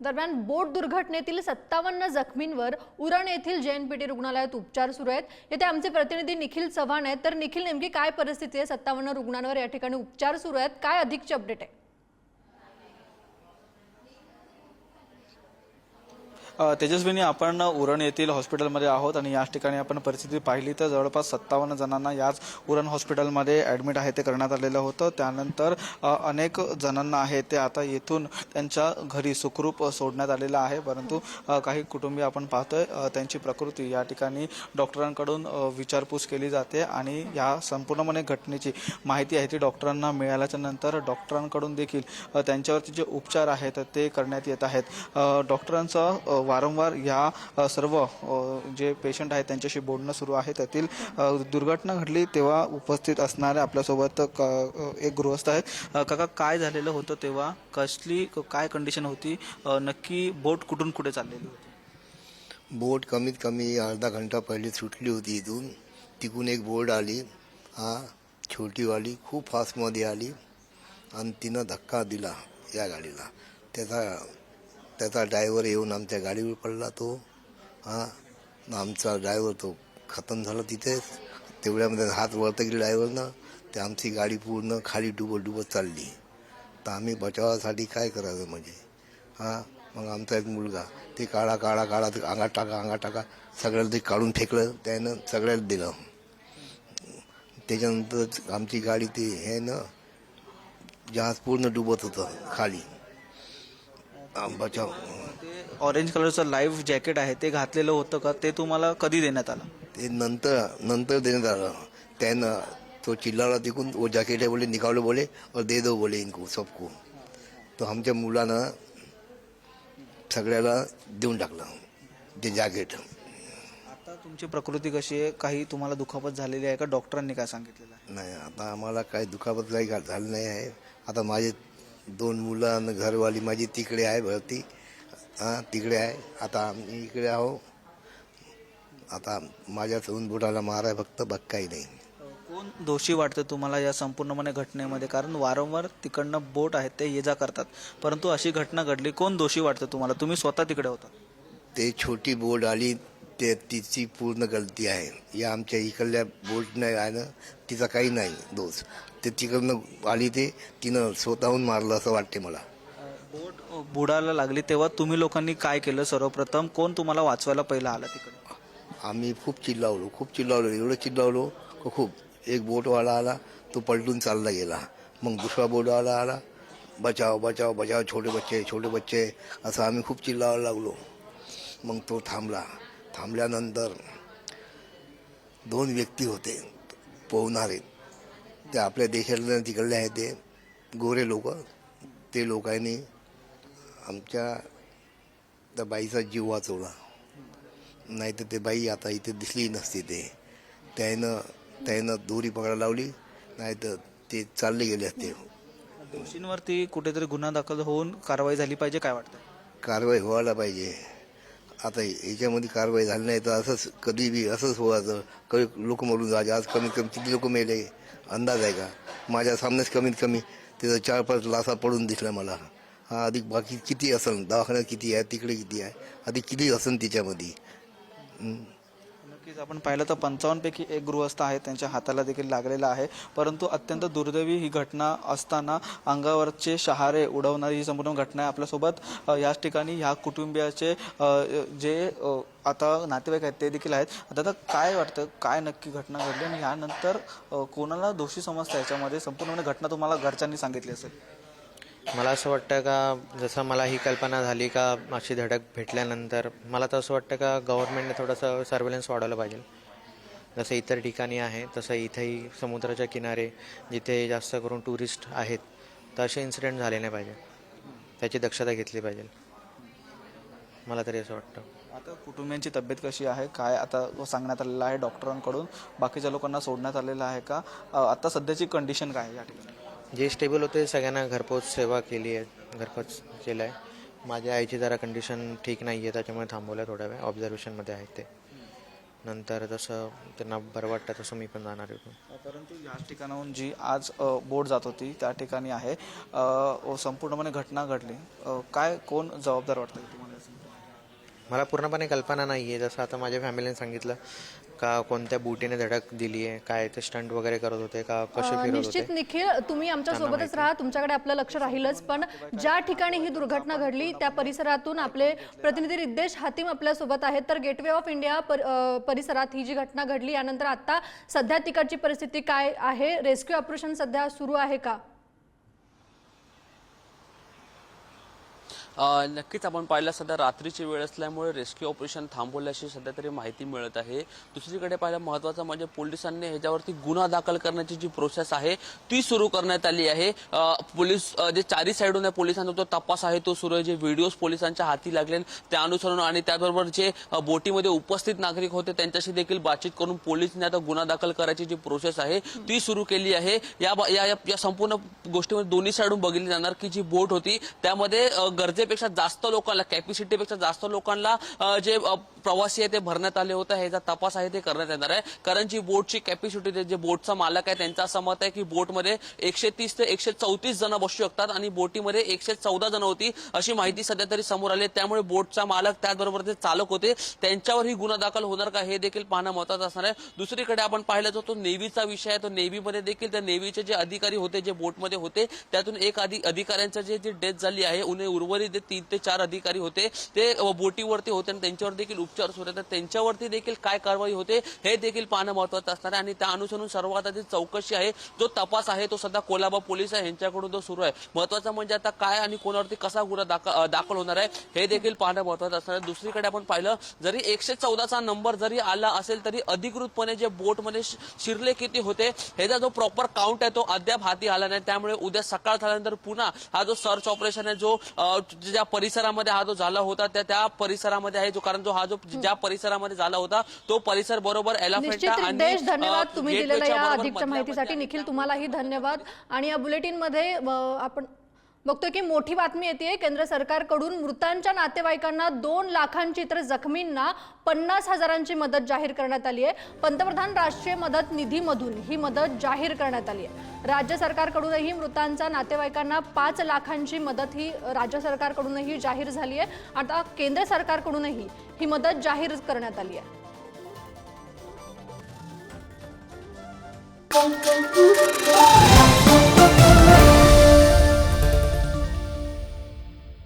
दरम्यान बोट दुर्घटनेतील 57 जखमींवर उरण येथील JNPT रुग्णालयात उपचार सुरू आहेत। येथे आमचे प्रतिनिधी निखिल चव्हाण आहेत। तर निखिल, नेमकी काय परिस्थिती आहे? 57 रुग्णांवर या ठिकाणी उपचार सुरू आहेत, काय अधिकची अपडेट आहे? तेजस्विनी, आपण उरण येथील हॉस्पिटलमध्ये आहोत आणि याच ठिकाणी आपण परिस्थिती पाहिली तर जवळपास 57 जणांना याच उरण हॉस्पिटलमध्ये ॲडमिट आहे ते करण्यात आलेलं होतं। त्यानंतर अनेक जणांना आहे ते आता येथून त्यांच्या घरी सुखरूप सोडण्यात आलेलं आहे। परंतु काही कुटुंबीय आपण पाहतोय त्यांची प्रकृती या ठिकाणी डॉक्टरांकडून विचारपूस केली जाते आणि या संपूर्णपणे घटनेची माहिती आहे ती डॉक्टरांना मिळाल्याच्या नंतर डॉक्टरांकडून देखील त्यांच्यावरती जे उपचार आहेत ते करण्यात येत आहेत। डॉक्टरांचं वारंवार या सर्व जे पेशंट आहेत त्यांच्याशी बोलणं सुरू आहे। त्यातील दुर्घटना घडली तेव्हा उपस्थित असणारे आपल्यासोबत एक गृहस्थ आहेत। काका, काय झालेलं होतं तेव्हा? काय कंडिशन होती? नक्की बोट कुठून कुठे चाललेली होती? बोट कमीत कमी अर्धा घंटा पहिले सुटली होती इथून। तिकून एक बोट आली, छोटीवाली खूप फास्टमध्ये आली आणि तिनं धक्का दिला या गाडीला। त्याचा ड्रायव्हर येऊन आमच्या गाडीवर पडला तो। आमचा ड्रायव्हर तो खतम झाला तिथेच। तेवढ्यामध्ये हात वरत गेले ड्रायव्हरनं, ते आमची गाडी पूर्ण खाली डुबत चालली। तर आम्ही बचावासाठी काय करायचं म्हणजे मग आमचा एक मुलगा ते काढा ते अंगात टाका सगळ्याला ते काढून फेकलं, त्यानं सगळ्याला दिलं। त्याच्यानंतर आमची गाडी ते हे ना जहाज पूर्ण डुबत होतं खाली। बचाव ऑरेंज कलरचं लाईफ जॅकेट आहे ते घातलेलं होतं का? ते तुम्हाला कधी देण्यात आलं? ते नंतर देण्यात आलं। त्यानं तो चिल्लाला तिकून, वो जॅकेट है बोले, निकालो बोले और दे दो बोले इनको सबको। तो आमच्या मुलानं सगळ्याला देऊन टाकलं ते जॅकेट। आता तुमची प्रकृती कशी आहे? काही तुम्हाला दुखापत झालेली आहे का? डॉक्टरांनी काय सांगितलेलं आहे? नाही, आता आम्हाला काही दुखापत काही झालं नाही आहे। आता माझे 2 मुलं आणि घरवाली माझी तिकडे आहे भरती, तिकडे आहे। आता आम्ही इकडे आहो। आता माझ्या सोन बोटाला मार आहे फक्त, बाकी काही नाही। कोण दोषी वाटतं तुम्हाला या संपूर्णपणे घटनेमध्ये? कारण वारंवार तिकडनं बोट आहेत ते ये जा करतात, परंतु अशी घटना घडली, कोण दोषी वाटतं तुम्हाला? तुम्ही स्वतः तिकडे होता। ते छोटी बोट आली ते तिची पूर्ण गलती आहे। या आमच्या इकडल्या बोट नाही आहे ना, तिचा काही नाही दोष। ते तिकडनं आली ते तिनं स्वतःहून मारलं असं वाटते मला। बोट बुडायला लागली तेव्हा तुम्ही लोकांनी काय केलं? सर्वप्रथम कोण तुम्हाला वाचवायला पहिला आला तिकडे? आम्ही खूप चिल्लावलो, एवढं चिल्लावलो की खूप। एक बोटवाला आला, तो पलटून चालला गेला। मग दुसरा बोटवाला आला, बचाव बचाव बचाव, छोटे बच्चे असं आम्ही खूप चिल्लावायला लागलो। मग तो थांबल्यानंतर 2 व्यक्ती होते पोहणारे, ते आपल्या देशातले तिकडले आहे, ते गोरे लोक। ते लोकांनी आमच्या त्या बाईचा जीव वाचवला, नाही तर ते बाई आता इथे दिसली नसती। त्यानं दोरी पकडायला लावली, नाही तर ते चालले गेले असते। दोषींवरती कुठेतरी गुन्हा दाखल होऊन कारवाई झाली पाहिजे, काय वाटतं? कारवाई व्हायला पाहिजे। आता याच्यामध्ये कारवाई झाली नाही तर असंच कधी बी असंच व्हायचं, काही लोक मरून जायचे। आज कमीत कमी किती लोक मेले अंदाज आहे का? माझ्या सामनेच कमीत कमी तिथं 4-5 लाशा पडून दिसल्या मला। अधिक बाकी किती असेल, दवाखान्यात किती आहे, तिकडे किती आहे, अधिक किती असेल तिच्यामध्ये। नक्कीच आपण पाहिलं तर 55 पैकी एक गृहस्थ आहे, त्यांच्या हाताला देखील लागलेला आहे। परंतु अत्यंत दुर्दैवी ही घटना असताना अंगावरचे शहारे उडवणारी ही संपूर्ण घटना आहे। आपल्यासोबत याच ठिकाणी ह्या कुटुंबियाचे जे आता नातेवाईक आहेत ते देखील आहेत। आता काय वाटतं, काय नक्की घटना घडली आणि यानंतर कोणाला दोषी समजतं याच्यामध्ये? संपूर्ण घटना तुम्हाला घरच्यांनी सांगितली असेल। मला असं वाटतं का, जसं मला ही कल्पना झाली का अशी धडक भेटल्यानंतर, मला तर असं वाटतं का गव्हर्नमेंटने थोडंसं सर्व्हेलन्स वाढवलं पाहिजे। जसं इतर ठिकाणी आहे तसं इथेही समुद्राच्या किनारे जिथे जास्त करून टुरिस्ट आहेत, तर असे इन्सिडेंट झाले नाही पाहिजे, त्याची दक्षता घेतली पाहिजे, मला तरी असं वाटतं। आता कुटुंबियांची तब्येत कशी आहे, काय आता सांगण्यात आलेलं आहे डॉक्टरांकडून? बाकीच्या लोकांना सोडण्यात आलेलं आहे का? आता सध्याची कंडिशन काय आहे या ठिकाणी? जे स्टेबल होते सगळ्यांना घरपोच सेवा केली आहे, घरपोच केलं आहे। माझ्या आईची जरा कंडिशन ठीक नाही आहे, त्याच्यामुळे थांबवलं थोड्या वेळ, ऑब्झर्वेशनमध्ये आहेत ते। नंतर जसं त्यांना बरं वाटतं तसं मी पण जाणार आहे. परंतु याच ठिकाणाहून जी आज बोट जात होती त्या ठिकाणी आहे संपूर्णपणे घटना घडली. काय कोण जबाबदार वाटतं तुम्हाला? मला पूर्णपणे कल्पना नाही आहे. जसं आता माझ्या फॅमिलीने सांगितलं का कोणत्या बुटीने धडक दिली आहे, काय ते स्टंट वगैरे करत होते का, कसे फिरत निश्चित होते. निखिल, तुम्ही आमच्या सोबतच राहा, तुमच्याकडे आपलं लक्ष राहीलच. पण ज्या ठिकाणी ही दुर्घटना घडली त्या परिसरातून आपले प्रतिनिधी रिद्देश हातीम आपल्या सोबत आहेत. तर गेटवे ऑफ इंडिया परिसरात ही जी घटना घडली यानंतर आता सध्या तिकडची परिस्थिती काय आहे? रेस्क्यू ऑपरेशन सध्या सुरू आहे का? नक्कीच आपण पाहिलं सध्या रात्रीची वेळ असल्यामुळे रेस्क्यू ऑपरेशन थांबवल्याची सध्या तरी माहिती मिळत आहे. दुसरीकडे पाहिलं महत्त्वाचं म्हणजे पोलिसांनी ह्याच्यावरती गुन्हा दाखल करण्याची जी प्रोसेस आहे ती सुरू करण्यात आली आहे. पोलीस जे चारी साईडून पोलिसांचा तो तपास आहे तो सुरू आहे. जे व्हिडिओज पोलिसांच्या हाती लागले त्या अनुसरून आणि त्याचबरोबर जे बोटीमध्ये उपस्थित नागरिक होते त्यांच्याशी देखील बातचीत करून पोलिसांनी आता गुन्हा दाखल करायची जी प्रोसेस आहे ती सुरू केली आहे. या संपूर्ण गोष्टीमध्ये दोन्ही साईडून बघितली जाणार की जी बोट होती त्यामध्ये गरजेपेक्षा जास्त लोकांना, कॅपॅसिटीपेक्षा जास्त लोकांना जे प्रवासी आहे ते भरण्यात आले होते. ह्याचा तपास आहे ते करण्यात येणार आहे. कारण जी बोटची कॅपॅसिटी, जे बोटचा मालक आहे त्यांचं असं मत आहे की बोटमध्ये 130 ते 134 जण बसू शकतात आणि बोटीमध्ये 114 जण होती अशी माहिती सध्या तरी समोर आली. त्यामुळे बोटचा मालक त्याचबरोबर जे चालक होते त्यांच्यावरही गुन्हा दाखल होणार का हे देखील पाहणं महत्त्वाचं असणार आहे. दुसरीकडे आपण पाहिलं तर तो नेव्हीचा विषय आहे. तो नेव्हीमध्ये देखील त्या नेव्हीचे जे अधिकारी होते जे बोटमध्ये होते त्यातून एक अधिकाऱ्यांचं जे डेथ झाली आहे. उर्वरित 3 ते 4 अधिकारी होते ते बोटीवरती होते आणि त्यांच्यावर देखील उपचार सुरू आहेत. त्यांच्यावरती देखील काय कारवाई होते हे देखील पाहणं महत्त्वाचं असणार आहे. आणि त्या अनुसरून सर्वात आधी चौकशी आहे, जो तपास आहे तो सध्या कोलाबा पोलीस आहे यांच्याकडून तो सुरू आहे. महत्त्वाचं म्हणजे आता काय आणि कोणावरती कसा गुन्हा दाखल होणार आहे हे देखील पाहणं महत्त्वाचं असणार आहे. दुसरीकडे आपण पाहिलं जरी 114चा नंबर जरी आला असेल तरी अधिकृतपणे जे बोटमध्ये शिरले किती होते ह्याचा जो प्रॉपर काउंट आहे तो अद्याप हाती आला नाही. त्यामुळे उद्या सकाळ झाल्यानंतर पुन्हा हा जो सर्च ऑपरेशन आहे जो ज्या परिसरामध्ये हा जो झाला होता त्या परिसरामध्ये आहे, जो कारण जो हा जो ज्या परिसरामध्ये झाला होता तो परिसर बरोबर निश्चित रिद्देश, धन्यवाद तुम्ही दिलेल्या या अधिकच्या माहितीसाठी. निखिल, तुम्हालाही धन्यवाद. आणि या बुलेटिन मध्ये आपण बघतोय की मोठी बातमी येते. केंद्र सरकारकडून मृतांच्या नातेवाईकांना 2 लाखांची तर जखमींना 50,000ची मदत जाहीर करण्यात आली आहे. पंतप्रधान राष्ट्रीय मदत निधीमधून ही मदत जाहीर करण्यात आली आहे. राज्य सरकारकडूनही मृतांच्या नातेवाईकांना 5 लाखांची मदत ही राज्य सरकारकडूनही जाहीर झाली आहे. आता केंद्र सरकारकडूनही ही मदत जाहीर करण्यात आली आहे.